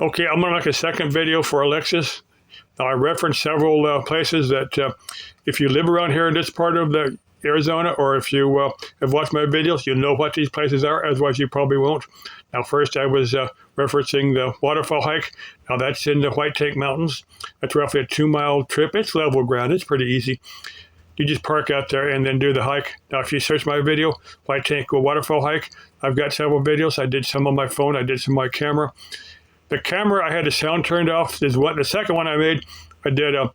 Okay, I'm gonna make a second video for Alexis. Now, I referenced several places that if you live around here in this part of the Arizona, or if you have watched my videos, you'll know what these places are, otherwise you probably won't. Now, first I was referencing the waterfall hike. Now, that's in the White Tank Mountains. That's roughly a 2-mile trip. It's level ground. It's pretty easy. You just park out there and then do the hike. Now, if you search my video, White Tank Waterfall Hike, I've got several videos. I did some on my phone. I did some on my camera. The camera, I had the sound turned off. Is what the second one I made. I did a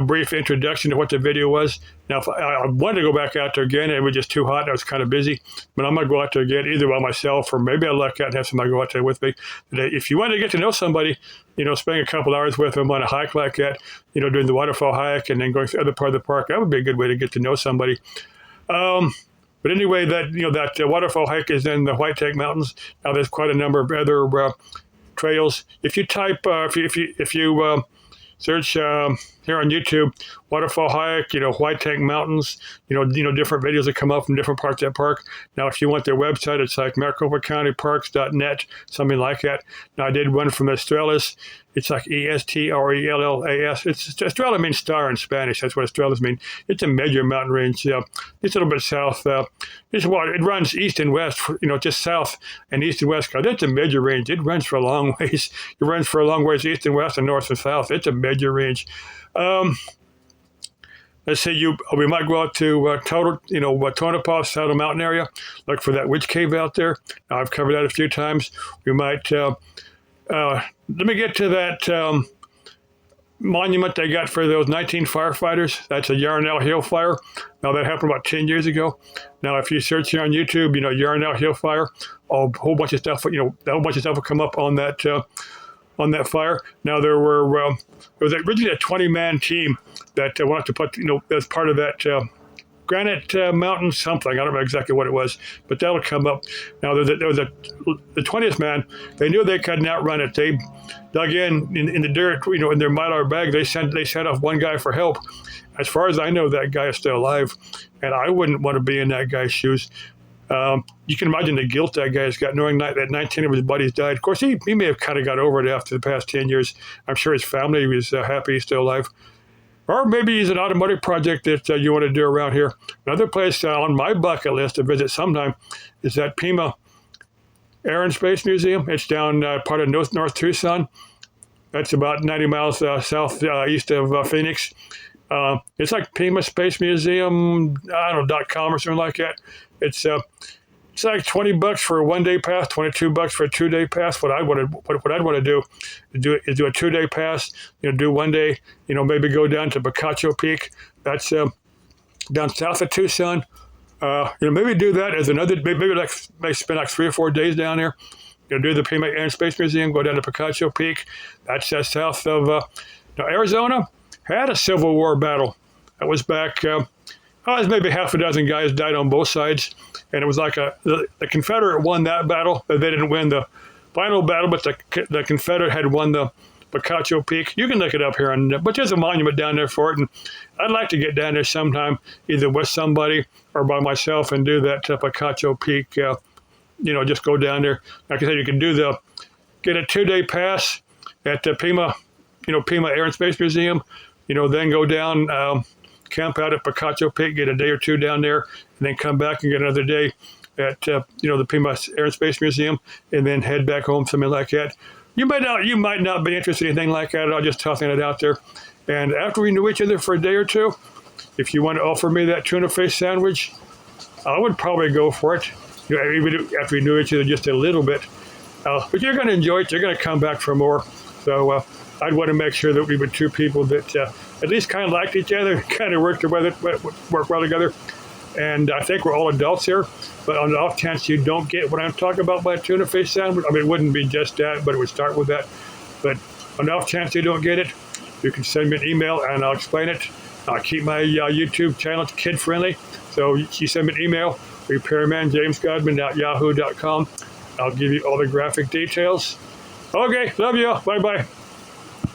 brief introduction to what the video was. Now, if I wanted to go back out there again, it was just too hot. I was kind of busy, but I'm gonna go out there again, either by myself or maybe I'll luck out and have somebody go out there with me. If you want to get to know somebody, spending a couple hours with them on a hike like that, doing the waterfall hike and then going to the other part of the park, that would be a good way to get to know somebody. But anyway, that waterfall hike is in the White Tank Mountains. Now, there's quite a number of other trails. If you type, if you search here on YouTube, waterfall hike, White Tank Mountains, different videos that come up from different parts of that park. Now, if you want their website, it's like maricopacountyparks.net, something like that. Now, I did one from Estrellas. It's like Estrellas. Estrella means star in Spanish. That's what Estrellas mean. It's a major mountain range. It's a little bit south. It runs east and west, just south and east and west. It's a major range. It runs for a long ways. It runs for a long ways east and west and north and south. It's a major range. Let's say we might go out to Tonopah, Saddle Mountain area, look for that witch cave out there. Now, I've covered that a few times. We might, let me get to that monument they got for those 19 firefighters. That's a Yarnell Hill fire. Now, that happened about 10 years ago. Now, if you search here on YouTube, Yarnell Hill fire, a whole bunch of stuff, a whole bunch of stuff will come up on that fire. Now, there was originally a 20-man team that wanted to put, as part of that Granite Mountain something. I don't know exactly what it was, but that'll come up. Now, there was the 20th man. They knew they couldn't outrun it. They dug in the dirt, in their Mylar bag. They sent off one guy for help. As far as I know, that guy is still alive, and I wouldn't want to be in that guy's shoes. You can imagine the guilt that guy's got, knowing that 19 of his buddies died. Of course, he may have kind of got over it after the past 10 years. I'm sure his family was happy he's still alive. Or maybe he's an automotive project that you want to do around here. Another place on my bucket list to visit sometime is that Pima Air and Space Museum. It's down part of North Tucson. That's about 90 miles southeast of Phoenix. It's like Pima Space Museum, .com or something like that. It's like $20 for a 1-day pass, $22 for a 2-day pass. What I'd want to do is do a 2-day pass. Do 1 day. Maybe go down to Picacho Peak. That's down south of Tucson. Maybe do that as another. Maybe spend like 3 or 4 days down there. Do the Pima Air and Space Museum. Go down to Picacho Peak. That's south of Arizona. Had a Civil War battle. That was back. It was maybe half a dozen guys died on both sides. And it was like the Confederate won that battle. They didn't win the final battle, but the Confederate had won the Picacho Peak. You can look it up here, but there's a monument down there for it. And I'd like to get down there sometime, either with somebody or by myself, and do that Picacho Peak. Just go down there. Like I said, you can get a 2-day pass at the Pima Air and Space Museum. Then go down. Camp out at Picacho Peak, get a day or two down there, and then come back and get another day at the Pima Air and Space Museum, and then head back home, something like that. You might not be interested in anything like that. I'm just tossing it out there. And after we knew each other for a day or two, if you want to offer me that tuna fish sandwich, I would probably go for it. Even after we knew each other just a little bit. But you're going to enjoy it. You're going to come back for more. So I'd want to make sure that we were two people that at least kind of liked each other, kind of work well together. And I think we're all adults here. But on the off chance you don't get what I'm talking about by a tuna fish sandwich, it wouldn't be just that, but it would start with that. But on the off chance you don't get it, you can send me an email and I'll explain it. I'll keep my YouTube channel kid-friendly. So you send me an email, repairmanjamesgodman@yahoo.com. I'll give you all the graphic details. Okay, love you. Bye-bye.